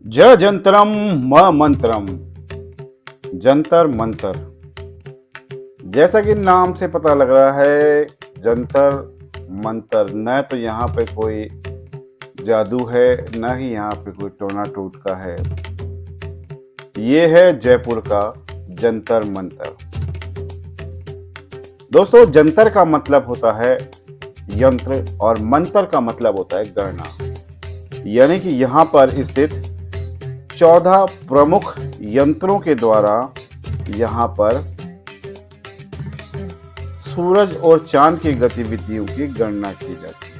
ज जंतरम म मंत्रम, जंतर मंतर। जैसा कि नाम से पता लग रहा है, जंतर मंतर। न तो यहाँ पे कोई जादू है, न ही यहाँ पे कोई टोना टोटका है। ये है जयपुर का जंतर मंतर। दोस्तों, जंतर का मतलब होता है यंत्र और मंतर का मतलब होता है गणना। यानी कि यहाँ पर स्थित 14 प्रमुख यंत्रों के द्वारा यहाँ पर सूरज और चांद की गतिविधियों की गणना की जाती है।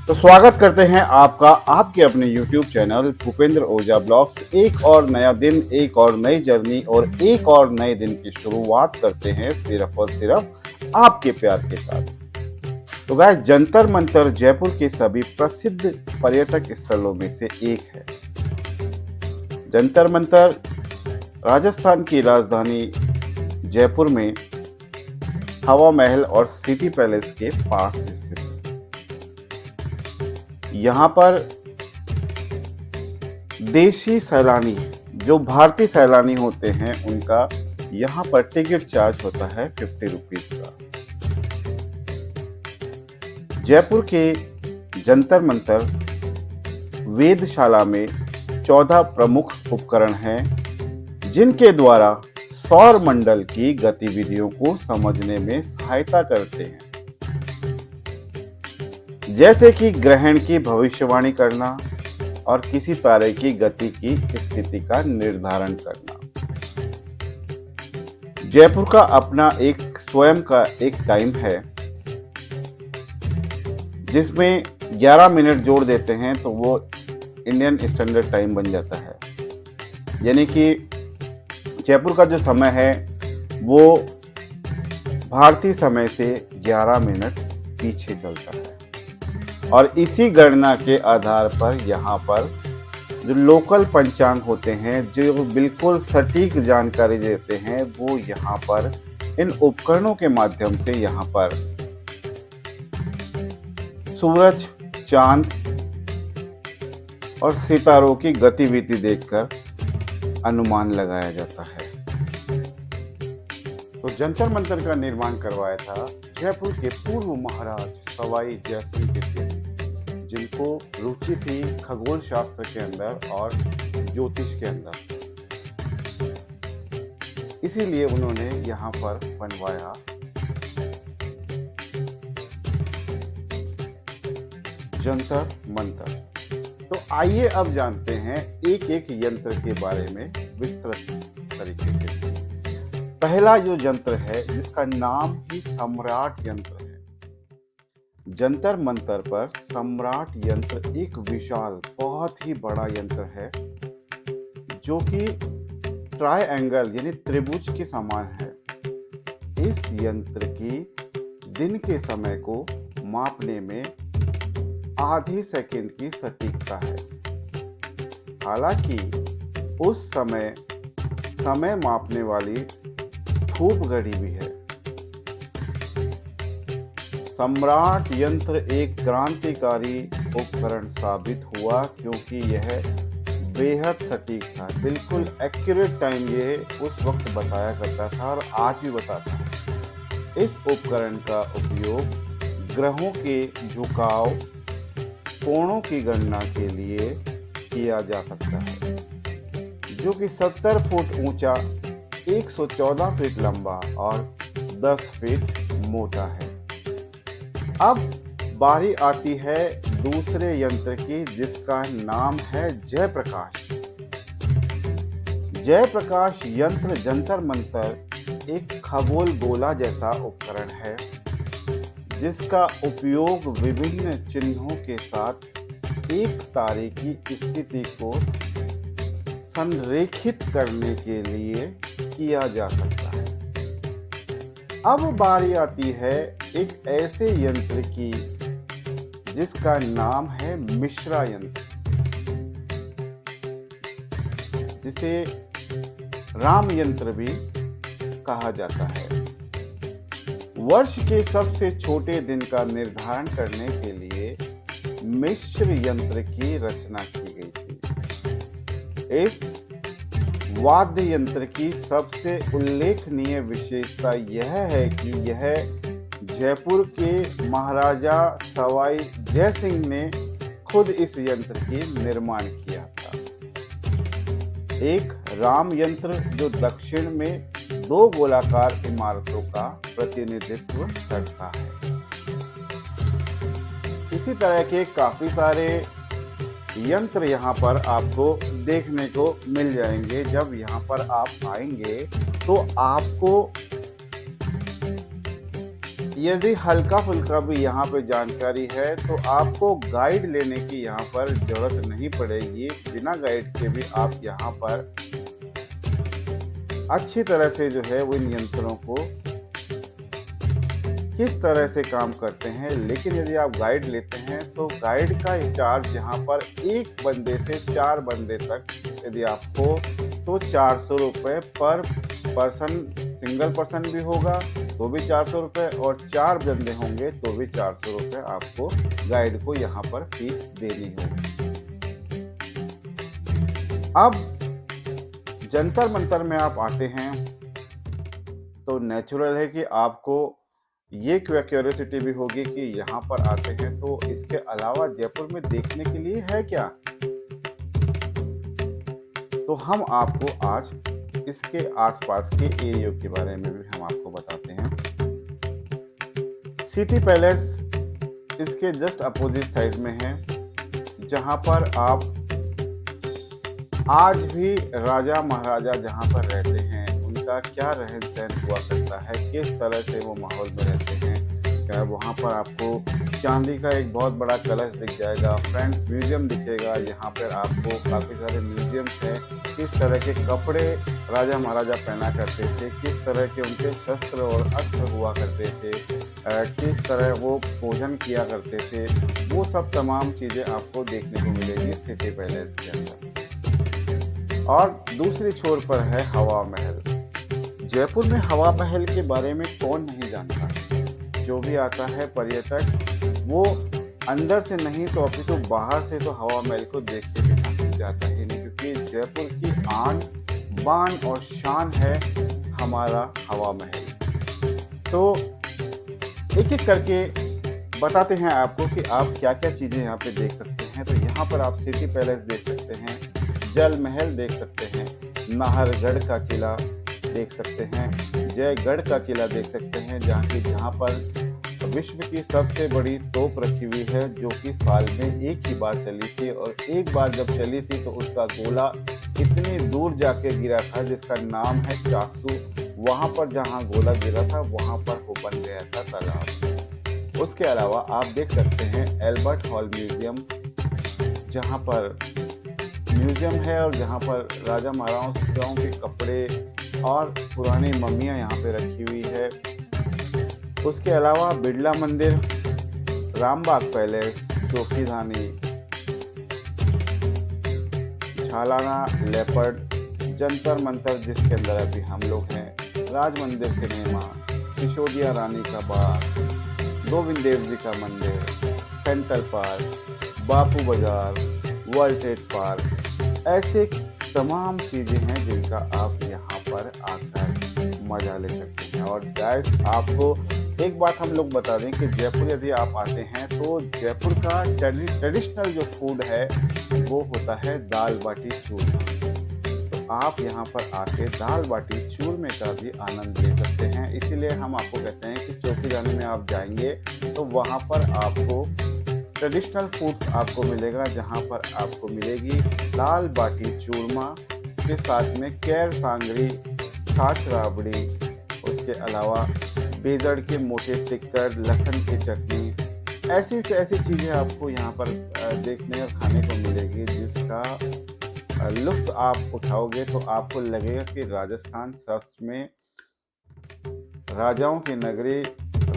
तो स्वागत करते हैं आपका आपके अपने YouTube चैनल भूपेंद्र ओझा ब्लॉग्स। एक और नया दिन, एक और नई जर्नी और एक और नए दिन की शुरुआत करते हैं सिर्फ और सिर्फ आपके प्यार के साथ। तो गाइस, जंतर मंतर जयपुर के सभी प्रसिद्ध पर्यटक स्थलों में से एक है। जंतर मंतर राजस्थान की राजधानी जयपुर में हवा महल और सिटी पैलेस के पास स्थित है। यहाँ पर देशी सैलानी, जो भारतीय सैलानी होते हैं, उनका यहाँ पर टिकट चार्ज होता है 50 रुपीज का। जयपुर के जंतर मंतर वेधशाला में 14 प्रमुख उपकरण हैं, जिनके द्वारा सौर मंडल की गतिविधियों को समझने में सहायता करते हैं, जैसे कि ग्रहण की भविष्यवाणी करना और किसी तारे की गति की स्थिति का निर्धारण करना। जयपुर का अपना एक स्वयं का एक टाइम है, जिसमें 11 मिनट जोड़ देते हैं तो वो इंडियन स्टैंडर्ड टाइम बन जाता है। यानी कि जयपुर का जो समय है वो भारतीय समय से 11 मिनट पीछे चलता है। और इसी गणना के आधार पर यहाँ पर जो लोकल पंचांग होते हैं, जो बिल्कुल सटीक जानकारी देते हैं, वो यहाँ पर इन उपकरणों के माध्यम से यहाँ पर सूरज, चांद और सितारों की गतिविधि देखकर अनुमान लगाया जाता है। तो जंतर मंतर का निर्माण करवाया था जयपुर के पूर्व महाराज सवाई जयसिंह के सिंह, जिनको रुचि थी खगोल शास्त्र के अंदर और ज्योतिष के अंदर। इसीलिए उन्होंने यहाँ पर बनवाया जंतर मंतर। तो आइए अब जानते हैं एक एक यंत्र के बारे में विस्तृत तरीके से। पहला जो यंत्र है, जिसका नाम ही सम्राट यंत्र है। जंतर मंतर पर सम्राट यंत्र एक विशाल, बहुत ही बड़ा यंत्र है, जो कि ट्रायंगल यानी त्रिभुज के समान है। इस यंत्र की दिन के समय को मापने में आधे सेकंड की सटीकता है। हालांकि उस समय समय मापने वाली धूप घड़ी भी है। सम्राट यंत्र एक क्रांतिकारी उपकरण साबित हुआ, क्योंकि यह बेहद सटीक था। बिल्कुल एक्यूरेट टाइम ये उस वक्त बताया करता था और आज भी बताता है। इस उपकरण का उपयोग ग्रहों के झुकाव, कोणों की गणना के लिए किया जा सकता है, जो कि 70 फुट ऊंचा, 114 फीट लंबा और 10 फीट मोटा है। अब बारी आती है दूसरे यंत्र की, जिसका नाम है जयप्रकाश। जयप्रकाश यंत्र जंतर मंतर एक खगोल गोला जैसा उपकरण है, जिसका उपयोग विभिन्न चिन्हों के साथ एक तारे की स्थिति को संरेखित करने के लिए किया जा सकता है। अब बारी आती है एक ऐसे यंत्र की, जिसका नाम है मिश्रा यंत्र, जिसे राम यंत्र भी कहा जाता है। वर्ष के सबसे छोटे दिन का निर्धारण करने के लिए मिश्र यंत्र की रचना की गई थी। इस वाद्य यंत्र की सबसे उल्लेखनीय विशेषता यह है कि यह जयपुर के महाराजा सवाई जय सिंह ने खुद इस यंत्र की निर्माण किया था। एक राम यंत्र जो दक्षिण में 2 गोलाकार इमारतों का प्रतिनिधित्व करता है। इसी तरह के काफी सारे यंत्र यहाँ पर आपको देखने को मिल जाएंगे। जब यहाँ पर आप आएंगे तो आपको यदि हल्का फुल्का भी यहाँ पे जानकारी है तो आपको गाइड लेने की यहाँ पर जरूरत नहीं पड़ेगी। बिना गाइड के भी आप यहाँ पर अच्छी तरह से जो है वो इन यंत्रों को किस तरह से काम करते हैं। लेकिन यदि आप गाइड लेते हैं तो गाइड का चार्ज यहाँ पर 1 बंदे से 4 बंदे तक यदि आपको तो 400 रुपये पर पर्सन, सिंगल पर्सन भी होगा तो भी 400 रुपये और 4 बंदे होंगे तो भी 400 रुपये आपको गाइड को यहाँ पर फीस देनी होगी। अब जंतर मंतर में आप आते हैं तो नेचुरल है कि आपको ये क्यूरियोसिटी भी होगी कि यहाँ पर आते हैं तो इसके अलावा जयपुर में देखने के लिए है क्या। तो हम आपको आज इसके आसपास के एरिया के बारे में भी हम आपको बताते हैं। सिटी पैलेस इसके जस्ट अपोजिट साइड में है, जहां पर आप आज भी राजा महाराजा जहां पर रहते हैं उनका क्या रहन सहन हुआ करता है, किस तरह से वो माहौल में रहते हैं। वहाँ पर आपको चांदी का एक बहुत बड़ा कलश दिख जाएगा, फ्रेंड्स म्यूजियम दिखेगा, यहाँ पर आपको काफ़ी सारे म्यूजियम्स हैं। किस तरह के कपड़े राजा महाराजा पहना करते थे, किस तरह के उनके शस्त्र और अस्त्र हुआ करते थे, किस तरह वो भोजन किया करते थे, वो सब तमाम चीज़ें आपको देखने को मिलेगी सिटी पैलेस के अंदर। और दूसरी छोर पर है हवा महल। जयपुर में हवा महल के बारे में कौन नहीं जानता। जो भी आता है पर्यटक वो अंदर से नहीं तो अभी तो बाहर से तो हवा महल को देखे बिना जाता ही नहीं, क्योंकि जयपुर की आन बान और शान है हमारा हवा महल। तो एक एक करके बताते हैं आपको कि आप क्या क्या चीज़ें यहाँ पे देख सकते हैं। तो यहाँ पर आप सिटी पैलेस देख सकते हैं, जल महल देख सकते हैं, नाहरगढ़ का किला देख सकते हैं, जयगढ़ का किला देख सकते हैं, जहाँ पर विश्व की सबसे बड़ी तोप रखी हुई है, जो कि साल में एक ही बार चली थी। और एक बार जब चली थी तो उसका गोला इतनी दूर जाके गिरा था जिसका नाम है चाकसू। वहाँ पर जहाँ गोला गिरा था वहाँ पर वो बन गया था तालाब। उसके अलावा आप देख सकते हैं एल्बर्ट हॉल म्यूजियम, जहाँ पर म्यूजियम है और जहाँ पर राजा महाराजाओं के कपड़े और पुरानी मम्मियाँ यहाँ पे रखी हुई है। उसके अलावा बिड़ला मंदिर, रामबाग पैलेस, चौकीधानी, झालाना लेपर्ड, जंतर मंतर जिसके अंदर अभी हम लोग हैं, राज मंदिर सिनेमा, सिसोदिया रानी का बाग, गोविंद देव जी का मंदिर, सेंट्रल पार्क, बापू बाजार, वर्ल्ड ट्रेड पार्क, ऐसे तमाम चीज़ें हैं जिनका आप यहाँ पर आकर मजा ले सकते हैं। और गाइस आपको एक बात हम लोग बता दें कि जयपुर यदि आप आते हैं तो जयपुर का ट्रेडिशनल जो फूड है वो होता है दाल बाटी चूरमा। तो आप यहाँ पर आके दाल बाटी चूरमे का भी आनंद ले सकते हैं। इसीलिए हम आपको कहते हैं कि चौकीधानी में आप जाएंगे तो वहाँ पर आपको ट्रेडिशनल फूड्स आपको मिलेगा, जहाँ पर आपको मिलेगी दाल बाटी चूरमा के साथ में केर सांगरी, छाछ राबड़ी, उसके अलावा बेजड़ के मोटे टिक्कर, लहसुन की चटनी, ऐसी चीज़ें आपको यहाँ पर देखने और खाने को मिलेगी, जिसका लुत्फ़ आप उठाओगे तो आपको लगेगा कि राजस्थान सच में राजाओं की नगरी,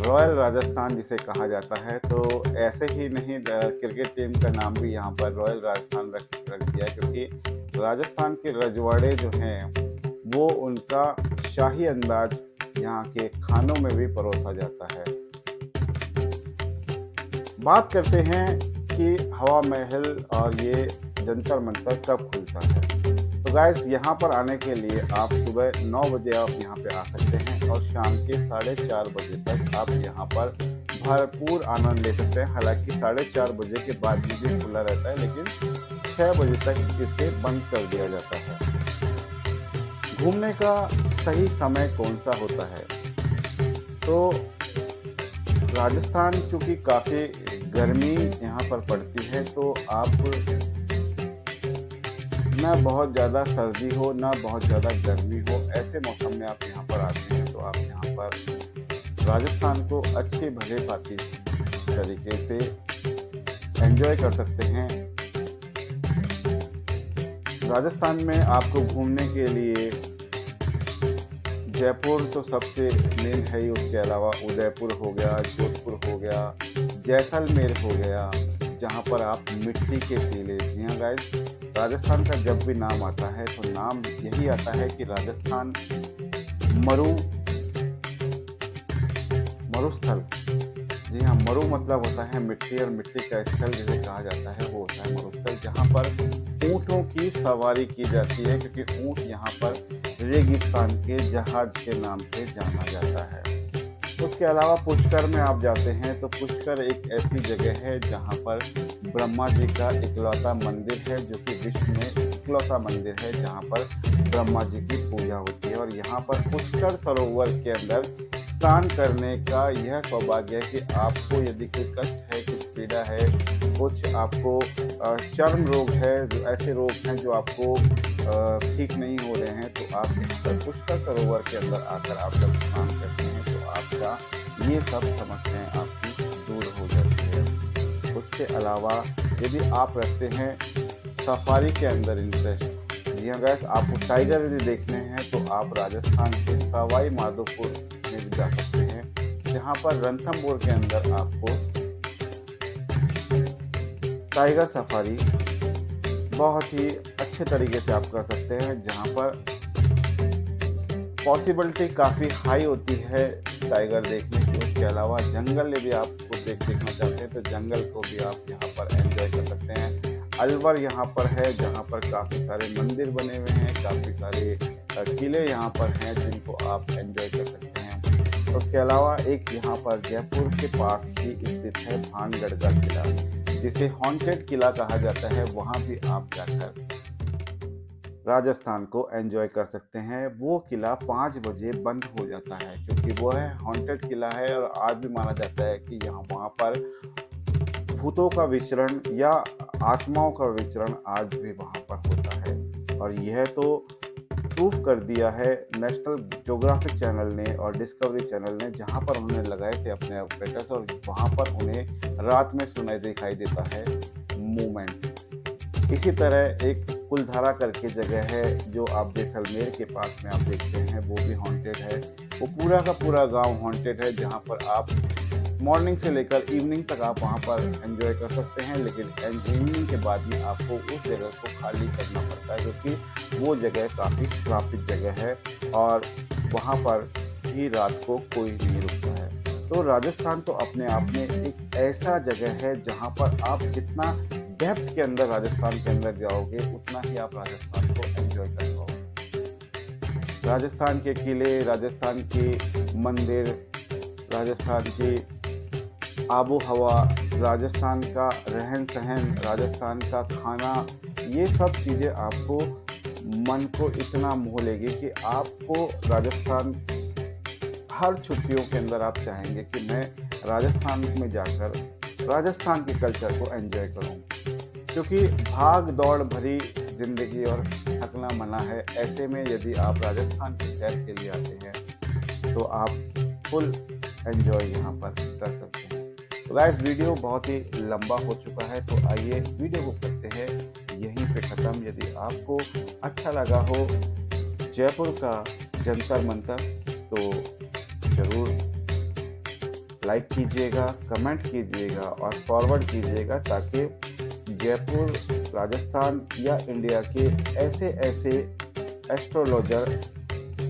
रॉयल राजस्थान जिसे कहा जाता है। तो ऐसे ही नहीं, क्रिकेट टीम का नाम भी यहाँ पर रॉयल राजस्थान रख दिया, क्योंकि राजस्थान के रजवाड़े जो हैं वो उनका शाही अंदाज यहाँ के खानों में भी परोसा जाता है। बात करते हैं कि हवा महल और ये जंतर मंतर कब खुलता है। तो गाइस यहाँ पर आने के लिए आप सुबह 9 बजे आप यहाँ पे आ सकते हैं और शाम के 4:30 बजे तक आप यहाँ पर भरपूर आनंद ले सकते हैं। हालांकि 4:30 बजे के बाद भी खुला रहता है, लेकिन 6 बजे तक इसे बंद कर दिया जाता है। घूमने का सही समय कौन सा होता है? तो राजस्थान चूँकि काफ़ी गर्मी यहाँ पर पड़ती है, तो आप ना बहुत ज़्यादा सर्दी हो ना बहुत ज़्यादा गर्मी हो, ऐसे मौसम में आप यहाँ पर आते हैं तो आप यहाँ पर राजस्थान को अच्छे भले भांति तरीके से एंजॉय कर सकते हैं। राजस्थान में आपको घूमने के लिए जयपुर तो सबसे मेन है ही, उसके अलावा उदयपुर हो गया, जोधपुर हो गया, जैसलमेर हो गया, जहाँ पर आप मिट्टी के टीले। जी हाँ गाइस, राजस्थान का जब भी नाम आता है तो नाम यही आता है कि राजस्थान मरुस्थल। जी हाँ, मरु मतलब होता है मिट्टी, और मिट्टी का स्थल जिसे कहा जाता है वो होता है मरुस्थल, जहाँ पर ऊँटों की सवारी की जाती है, क्योंकि ऊँट यहाँ पर रेगिस्तान के जहाज के नाम से जाना जाता है। उसके अलावा पुष्कर में आप जाते हैं तो पुष्कर एक ऐसी जगह है जहाँ पर ब्रह्मा जी का इकलौता मंदिर है, जो कि विश्व में इकलौता मंदिर है जहाँ पर ब्रह्मा जी की पूजा होती है। और यहाँ पर पुष्कर सरोवर के अंदर स्नान करने का यह सौभाग्य है कि आपको यदि कोई कष्ट है, कुछ पीड़ा है, कुछ आपको चर्म रोग है, ऐसे रोग हैं जो आपको ठीक नहीं हो रहे हैं, तो आप यहाँ पर पुष्कर सरोवर के अंदर आकर आप जब स्नान करते हैं तो आपका ये सब समस्याएं आपकी दूर हो जाती है। उसके अलावा यदि आप रखते हैं सफारी के अंदर इंटरेस्ट, जी हाँ गाइस, आपको टाइगर यदि देखने हैं तो आप राजस्थान के सवाई माधोपुर में भी जा सकते हैं, जहाँ पर रणथंभौर के अंदर आपको टाइगर सफारी बहुत ही अच्छे तरीके से आप कर सकते हैं, जहाँ पर पॉसिबिलिटी काफ़ी हाई होती है टाइगर देखने की। उसके अलावा जंगल यदि आपको देखना चाहते हैं तो जंगल को भी आप यहाँ पर एंजॉय कर सकते हैं। अलवर यहाँ पर है, जहाँ पर काफ़ी सारे मंदिर बने हुए हैं, काफ़ी सारे किले यहाँ पर हैं जिनको आप एंजॉय कर सकते हैं। उसके अलावा एक यहाँ पर जयपुर के पास ही स्थित है भानगढ़ का किला, जिसे हॉन्टेड किला कहा जाता है। वहाँ भी आप जाकर राजस्थान को एंजॉय कर सकते हैं। वो किला 5 बजे बंद हो जाता है, क्योंकि वो है हॉन्टेड किला है, और आज भी माना जाता है कि वहाँ पर भूतों का विचरण या आत्माओं का विचरण आज भी वहाँ पर होता है। और यह तो प्रूफ कर दिया है नेशनल ज्योग्राफिक चैनल ने और डिस्कवरी चैनल ने, जहाँ पर उन्होंने लगाए थे अपने ऑपरेटर्स, और वहाँ पर उन्हें रात में सुनाई दिखाई देता है मूवमेंट। इसी तरह एक कुलधारा करके जगह है जो आप जैसलमेर के पास में आप देखते हैं, वो भी हॉन्टेड है। वो पूरा का पूरा गांव हॉन्टेड है, जहां पर आप मॉर्निंग से लेकर इवनिंग तक आप वहां पर एंजॉय कर सकते हैं, लेकिन इवनिंग के बाद में आपको उस जगह को खाली करना पड़ता है, क्योंकि वो जगह काफ़ी श्रापित जगह है और वहाँ पर भी रात को कोई नहीं रुकता है। तो राजस्थान तो अपने आप में एक ऐसा जगह है जहाँ पर आप जितना डेप्थ के अंदर राजस्थान के अंदर जाओगे, उतना ही आप राजस्थान को एंजॉय कर पाओगे। राजस्थान के किले, राजस्थान के मंदिर, राजस्थान की आबो हवा, राजस्थान का रहन सहन, राजस्थान का खाना, ये सब चीज़ें आपको मन को इतना मोह लेगी कि आपको राजस्थान हर छुट्टियों के अंदर आप चाहेंगे कि मैं राजस्थान में जाकर राजस्थान के कल्चर को एंजॉय करूं, क्योंकि भाग दौड़ भरी ज़िंदगी और थकना मना है। ऐसे में यदि आप राजस्थान की सैर के लिए आते हैं तो आप फुल एंजॉय यहाँ पर कर सकते हैं। तो गाइस, वीडियो बहुत ही लंबा हो चुका है, तो आइए वीडियो को करते हैं यहीं पे ख़त्म। यदि आपको अच्छा लगा हो जयपुर का जंतर मंतर तो ज़रूर लाइक कीजिएगा, कमेंट कीजिएगा और फॉरवर्ड कीजिएगा, ताकि जयपुर, राजस्थान या इंडिया के ऐसे ऐसे एस्ट्रोलॉजर,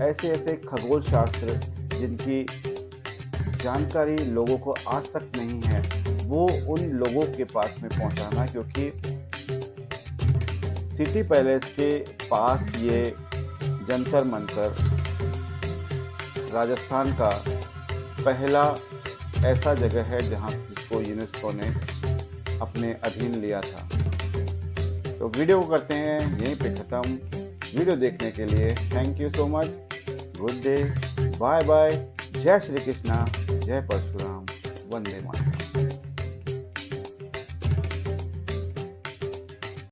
ऐसे ऐसे खगोल शास्त्र जिनकी जानकारी लोगों को आज तक नहीं है, वो उन लोगों के पास में पहुंचाना, क्योंकि सिटी पैलेस के पास ये जंतर मंतर राजस्थान का पहला ऐसा जगह है जहां जिसको यूनेस्को ने अपने अधीन लिया था। तो वीडियो को करते हैं यहीं पे ख़त्म। वीडियो देखने के लिए thank you so much. Good day, bye bye, जय श्री कृष्णा, जय परशुराम, वंदे मातरम।